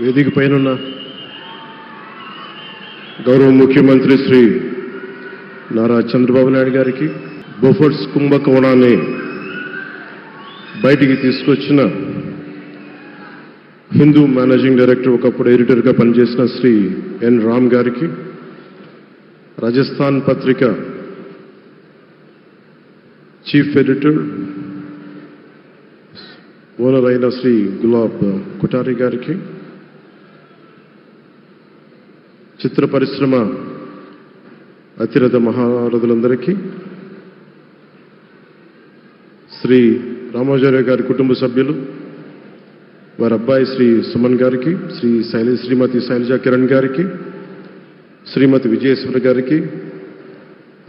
వేదిక పైన గౌరవ ముఖ్యమంత్రి శ్రీ నారా చంద్రబాబు నాయుడు గారికి బొఫర్స్ కుంభకోణాన్ని బయటికి తీసుకొచ్చిన హిందూ మేనేజింగ్ డైరెక్టర్ ఒకప్పుడు ఎడిటర్గా పనిచేసిన శ్రీ ఎన్ రామ్ గారికి, రాజస్థాన్ పత్రిక చీఫ్ ఎడిటర్ ఓనర్ అయిన శ్రీ గులాబ్ కుటారి గారికి, చిత్ర పరిశ్రమ అతిరథ మహారథులందరికీ, శ్రీ రామాచార్య గారి కుటుంబ సభ్యులు, వారి అబ్బాయి శ్రీ సుమన్ గారికి, శ్రీమతి శైలజా కిరణ్ గారికి, శ్రీమతి విజయేశ్వరి గారికి,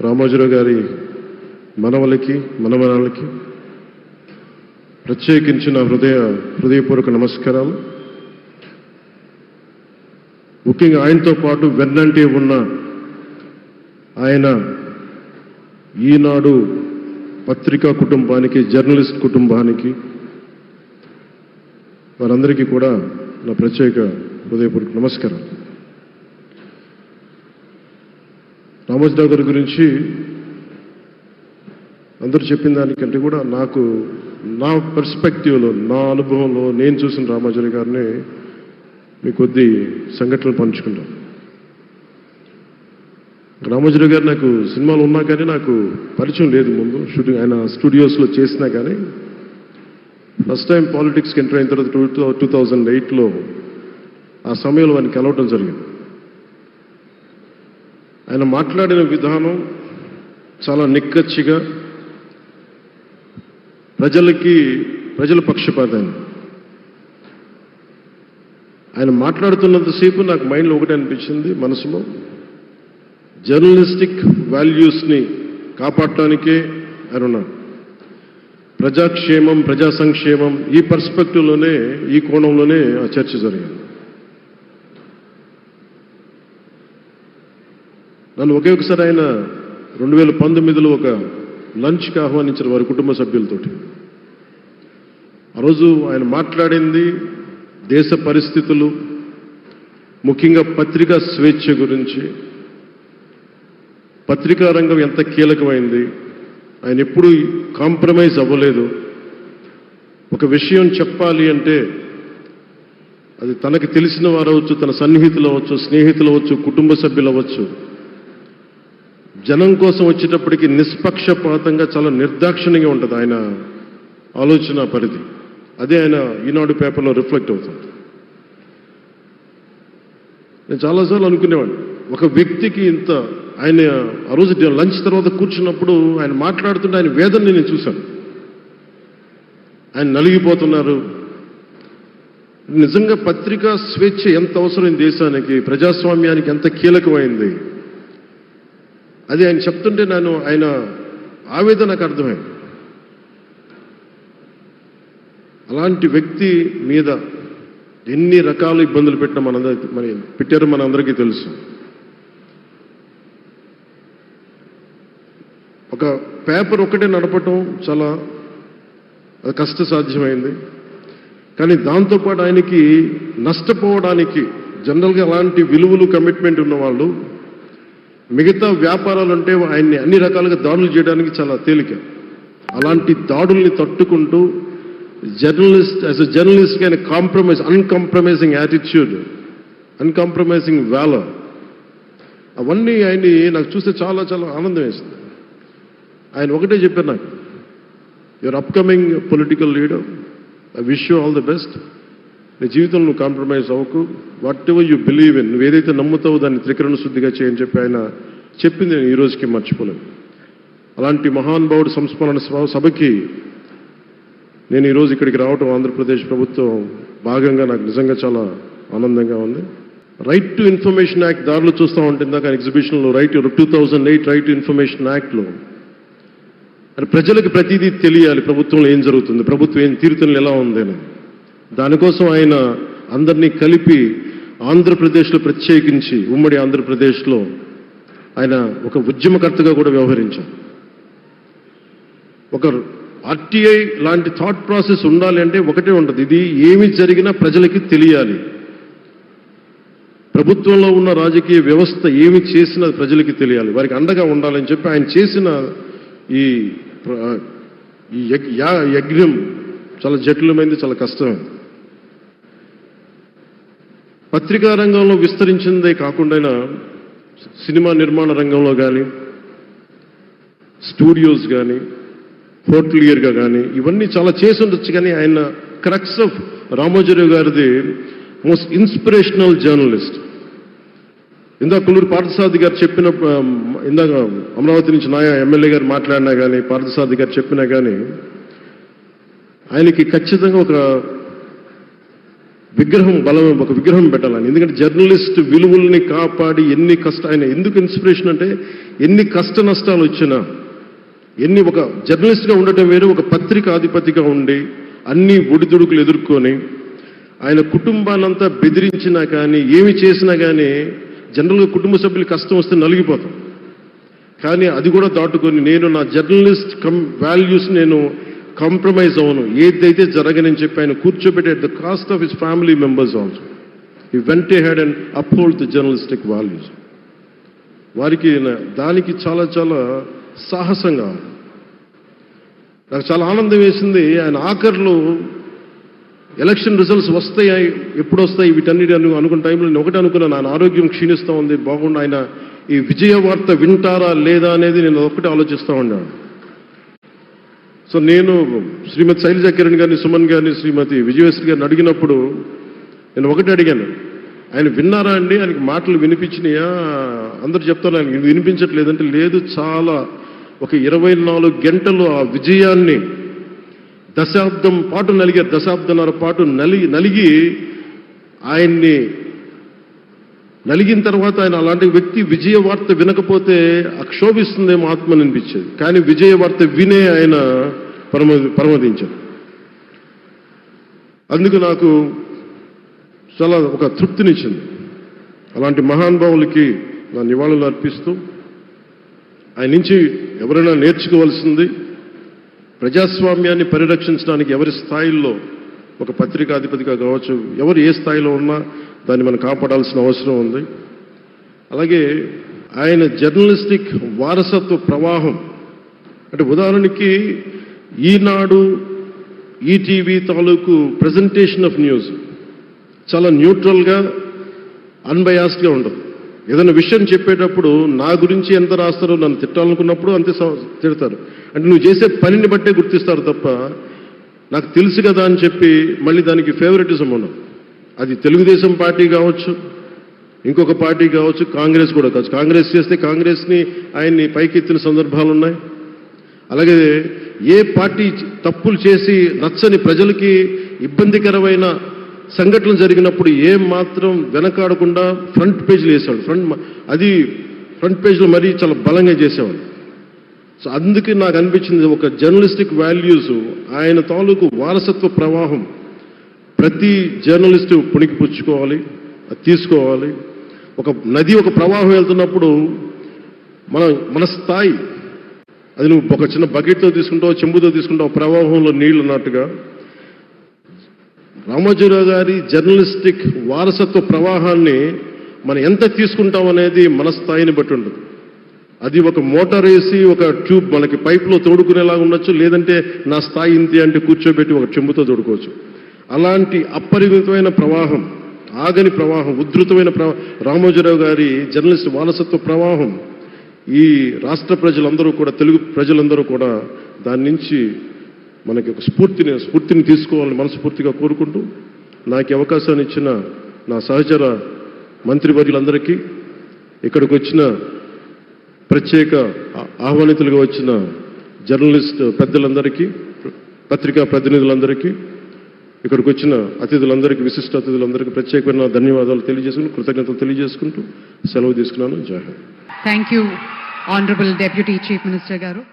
రామాచార్య గారి మనవలకి మనమనాలకి ప్రత్యేకించిన హృదయపూర్వక నమస్కారాలు. ముఖ్యంగా ఆయనతో పాటు వెన్నంటే ఉన్న ఆయన ఈనాడు పత్రికా కుటుంబానికి, జర్నలిస్ట్ కుటుంబానికి, వారందరికీ కూడా నా ప్రత్యేక హృదయపూర్వక నమస్కారం. రామోజీరావు గారి గురించి అందరూ చెప్పిన దానికంటే కూడా నాకు నా పర్స్పెక్టివ్లో, నా అనుభవంలో నేను చూసిన రామోజీరావు గారిని మీ కొద్ది సంఘటనలు పంచుకుంటాను. రామోజీరావు గారు నాకు సినిమాలు ఉన్నా కానీ నాకు పరిచయం లేదు. ముందు షూటింగ్ ఆయన స్టూడియోస్లో చేసినా కానీ ఫస్ట్ టైం పాలిటిక్స్కి ఎంటర్ అయిన తర్వాత 2008లో ఆ సమయంలో ఆయన కలవటం జరిగింది. ఆయన మాట్లాడిన విధానం చాలా నిక్కచ్చిగా, ప్రజల పక్షపాతాన్ని. ఆయన మాట్లాడుతున్నంతసేపు నాకు మైండ్లో ఒకటే అనిపించింది, మనసులో జర్నలిస్టిక్ వాల్యూస్ని కాపాడటానికే ఆయన ఉన్నాడు. ప్రజాక్షేమం, ప్రజా సంక్షేమం, ఈ పర్స్పెక్టివ్లోనే, ఈ కోణంలోనే ఆ చర్చ జరిగింది. నన్ను ఒకే ఒకసారి ఆయన 2019లో ఒక లంచ్కి ఆహ్వానించారు వారి కుటుంబ సభ్యులతోటి. ఆ రోజు ఆయన మాట్లాడింది దేశ పరిస్థితులు, ముఖ్యంగా పత్రికా స్వేచ్ఛ గురించి, పత్రికా రంగం ఎంత కీలకమైంది. ఆయన ఎప్పుడూ కాంప్రమైజ్ అవ్వలేదు. ఒక విషయం చెప్పాలి అంటే అది తనకి తెలిసిన వారు అవ్వచ్చు, తన సన్నిహితులు అవ్వచ్చు, స్నేహితులు అవ్వచ్చు, కుటుంబ సభ్యులు అవ్వచ్చు, జనం కోసం వచ్చేటప్పటికి నిష్పక్షపాతంగా చాలా నిర్దాక్షిణ్యంగా ఉంటుంది ఆయన ఆలోచన పరిధి. అదే ఆయన ఈనాడు పేపర్లో రిఫ్లెక్ట్ అవుతుంది. నేను చాలాసార్లు అనుకునేవాడిని, ఒక వ్యక్తికి ఇంత, ఆయన ఆ రోజు లంచ్ తర్వాత కూర్చున్నప్పుడు ఆయన మాట్లాడుతుంటే ఆయన వేదనని నేను చూశాను. ఆయన నలిగిపోతున్నారు. నిజంగా పత్రికా స్వేచ్ఛ ఎంత అవసరం దేశానికి, ప్రజాస్వామ్యానికి ఎంత కీలకమైంది, అది ఆయన చెప్తుంటే ఆయన ఆవేదన నాకు అర్థమైంది. అలాంటి వ్యక్తి మీద ఎన్ని రకాల ఇబ్బందులు పెట్టారో మనందరికీ తెలుసు. ఒక పేపర్ ఒకటే నడపటం చాలా కష్టసాధ్యమైంది. కానీ దాంతోపాటు ఆయనకి నష్టపోవడానికి, జనరల్గా అలాంటి విలువలు, కమిట్మెంట్ ఉన్నవాళ్ళు మిగతా వ్యాపారాలు అంటే ఆయన్ని అన్ని రకాలుగా దాడులు చేయడానికి చాలా తేలిక. అలాంటి దాడుల్ని తట్టుకుంటూ యాజ్ ఎ జర్నలిస్ట్ ఆయన అన్కాంప్రమైజింగ్ యాటిట్యూడ్, అన్కాంప్రమైజింగ్ వాలర్, అవన్నీ ఆయన్ని నాకు చూస్తే చాలా చాలా ఆనందం వేసింది. ఆయన ఒకటే చెప్పారు నాకు, your upcoming political leader, I wish you all the best. నీ జీవితంలో నువ్వు కాంప్రమైజ్ అవ్వకు, what ever you believe in, నువ్వు ఏదైతే నమ్ముతావో దాన్ని త్రికరణ శుద్ధిగా చేయని చెప్పి ఆయన చెప్పింది నేను ఈ రోజుకి మర్చిపోలేను. అలాంటి మహానుభావుడు సంస్మరణ సభకి నేను ఈరోజు ఇక్కడికి రావటం ఆంధ్రప్రదేశ్ ప్రభుత్వం భాగంగా నాకు నిజంగా చాలా ఆనందంగా ఉంది. రైట్ టు ఇన్ఫర్మేషన్ యాక్ట్ దారిలో చూస్తూ ఉంటుంది దాకా ఎగ్జిబిషన్లో 2008 రైట్ టు ఇన్ఫర్మేషన్ యాక్ట్లో ప్రజలకు ప్రతిదీ తెలియాలి, ప్రభుత్వంలో ఏం జరుగుతుంది, ప్రభుత్వం ఏం తీరుతెన్నులు ఎలా ఉంది అని. దానికోసం ఆయన అందరినీ కలిపి ఆంధ్రప్రదేశ్లో, ప్రత్యేకించి ఉమ్మడి ఆంధ్రప్రదేశ్లో ఆయన ఒక ఉద్యమకర్తగా కూడా వ్యవహరించారు. ఒక ఆర్టీఐ లాంటి థాట్ ప్రాసెస్ ఉండాలి అంటే ఒకటే ఉంటుంది, ఇది ఏమి జరిగినా ప్రజలకి తెలియాలి, ప్రభుత్వంలో ఉన్న రాజకీయ వ్యవస్థ ఏమి చేసినా ప్రజలకి తెలియాలి, వారికి అండగా ఉండాలని చెప్పి ఆయన చేసిన ఈ యజ్ఞం చాలా జటిలమైంది, చాలా కష్టమైంది. పత్రికా రంగంలో విస్తరించిందే కాకుండా సినిమా నిర్మాణ రంగంలో కానీ, స్టూడియోస్ కానీ, హోటలియర్గా కానీ ఇవన్నీ చాలా చేసి ఉండొచ్చు. కానీ ఆయన క్రక్స్ ఆఫ్ రామోజీరావు గారిది మోస్ట్ ఇన్స్పిరేషనల్ జర్నలిస్ట్. ఇందాక కొల్లూరు పార్థసారథి గారు చెప్పిన, ఇందాక అమరావతి నుంచి నాయ ఎమ్మెల్యే గారు మాట్లాడినా కానీ, పార్థసారథి గారు చెప్పినా కానీ ఆయనకి ఖచ్చితంగా ఒక విగ్రహం పెట్టాలని. ఎందుకంటే జర్నలిస్ట్ విలువల్ని కాపాడి ఆయన ఎందుకు ఇన్స్పిరేషన్ అంటే ఎన్ని కష్ట నష్టాలు వచ్చినా, ఒక జర్నలిస్ట్గా ఉండటం వేరు, ఒక పత్రిక అధిపతిగా ఉండి అన్ని ఒడిదుడుకులు ఎదుర్కొని ఆయన కుటుంబాన్నంతా బెదిరించినా కానీ, ఏమి చేసినా కానీ జనరల్గా కుటుంబ సభ్యులు కష్టం వస్తే నలిగిపోతాం. కానీ అది కూడా దాటుకొని నేను నా జర్నలిస్ట్ వాల్యూస్ నేను కాంప్రమైజ్ అవ్వను, ఏదైతే జరగనని చెప్పి ఆయన కూర్చోబెట్టి at the cost of his family members also he vent ahead and uphold the journalistic values. వారికి దానికి చాలా చాలా సాహసంగా నాకు చాలా ఆనందం వేసింది. ఆయన ఆఖరిలో ఎలక్షన్ రిజల్ట్స్ వస్తాయి, ఎప్పుడు వస్తాయి వీటన్నిటి అనుకున్న టైంలో నేను ఒకటి అనుకున్నాను, ఆయన ఆరోగ్యం క్షీణిస్తూ ఉంది, బాగుండు, ఆయన ఈ విజయ వార్త వింటారా లేదా అనేది నేను ఒకటి ఆలోచిస్తూ ఉన్నాను. సో నేను శ్రీమతి శైలజా కిరణ్ గారిని, సుమన్ గారిని, శ్రీమతి విజయశ్రీ గారిని అడిగినప్పుడు నేను ఒకటి అడిగాను, ఆయన విన్నారా అండి, ఆయనకి మాటలు వినిపించినాయా? అందరూ చెప్తాను ఆయన వినిపించట్లేదంటే, లేదు, చాలా ఒక 24 గంటలు ఆ విజయాన్ని దశాబ్దం పాటు నలిగారు, దశాబ్దన్నర పాటు నలిగి ఆయన్ని నలిగిన తర్వాత ఆయన అలాంటి వ్యక్తి విజయ వార్త వినకపోతే అక్షోభిస్తుందేమో ఆత్మని అనిపించేది. కానీ విజయ వార్త వినే ఆయన పరమదించారు. అందుకు నాకు చాలా ఒక తృప్తినిచ్చింది. అలాంటి మహానుభావులకి నా నివాళులు అర్పిస్తూ ఆయన నుంచి ఎవరైనా నేర్చుకోవాల్సింది, ప్రజాస్వామ్యాన్ని పరిరక్షించడానికి ఎవరి స్థాయిల్లో, ఒక పత్రికాధిపతిగా కావచ్చు, ఎవరు ఏ స్థాయిలో ఉన్నా దాన్ని మనం కాపాడాల్సిన అవసరం ఉంది. అలాగే ఆయన జర్నలిస్టిక్ వారసత్వ ప్రవాహం అంటే ఉదాహరణకి ఈనాడు, ఈటీవీ తాలూకు ప్రజెంటేషన్ ఆఫ్ న్యూస్ చాలా న్యూట్రల్గా, అన్బయాస్డ్గా ఉండదు. ఏదైనా విషయం చెప్పేటప్పుడు నా గురించి ఎంత రాస్తారో, నన్ను తిట్టాలనుకున్నప్పుడు అంతే తిడతారు. అంటే నువ్వు చేసే పనిని బట్టే గుర్తిస్తారు తప్ప నాకు తెలుసు కదా అని చెప్పి మళ్ళీ దానికి ఫేవరెటిజం ఉండదు. అది తెలుగుదేశం పార్టీ కావచ్చు, ఇంకొక పార్టీ కావచ్చు, కాంగ్రెస్ కూడా కావచ్చు. కాంగ్రెస్ చేస్తే కాంగ్రెస్ని ఆయన్ని పైకెత్తిన సందర్భాలు ఉన్నాయి. అలాగే ఏ పార్టీ తప్పులు చేసి నచ్చని ప్రజలకి ఇబ్బందికరమైన సంఘటనలు జరిగినప్పుడు ఏం మాత్రం వెనకాడకుండా ఫ్రంట్ పేజీలు వేసేవాడు. ఫ్రంట్ పేజీలో మరీ చాలా బలంగా చేసేవాడు. సో అందుకే నాకు అనిపించింది ఒక జర్నలిస్టిక్ వాల్యూస్, ఆయన తాలూకు వారసత్వ ప్రవాహం ప్రతి జర్నలిస్టు పుణికిపుచ్చుకోవాలి, తీసుకోవాలి. ఒక నది ఒక ప్రవాహం వెళ్తున్నప్పుడు మన స్థాయి, అది నువ్వు ఒక చిన్న బకెట్తో తీసుకుంటావు, చెంబుతో తీసుకుంటావు, ప్రవాహంలో నీళ్ళు అన్నట్టుగా రామోజీరావు గారి జర్నలిస్టిక్ వారసత్వ ప్రవాహాన్ని మనం ఎంత తీసుకుంటాం అనేది మన స్థాయిని బట్టి ఉంటుంది. అది ఒక మోటార్ వేసి ఒక ట్యూబ్ మనకి పైప్లో తోడుకునేలాగా ఉండొచ్చు, లేదంటే నా స్థాయి ఇంతే అంటే కూర్చోబెట్టి ఒక చెంబుతో తోడుకోవచ్చు. అలాంటి అపరిమితమైన ప్రవాహం, ఆగని ప్రవాహం, ఉధృతమైన రామోజీరావు గారి జర్నలిస్ట్ వారసత్వ ప్రవాహం ఈ రాష్ట్ర ప్రజలందరూ కూడా, తెలుగు ప్రజలందరూ కూడా దాని నుంచి మనకి ఒక స్ఫూర్తిని తీసుకోవాలని మనస్ఫూర్తిగా కోరుకుంటూ, నాకు అవకాశాన్ని ఇచ్చిన నా సహచర మంత్రివర్యులందరికీ, ఇక్కడికి వచ్చిన ప్రత్యేక ఆహ్వానితులుగా వచ్చిన జర్నలిస్ట్ పెద్దలందరికీ, పత్రికా ప్రతినిధులందరికీ, ఇక్కడికి వచ్చిన అతిథులందరికీ, విశిష్ట అతిథులందరికీ ప్రత్యేకమైన ధన్యవాదాలు తెలియజేసుకుంటూ, కృతజ్ఞతలు తెలియజేసుకుంటూ సెలవు తీసుకున్నాను. జై Hind. Thank you honourable deputy chief minister గారు.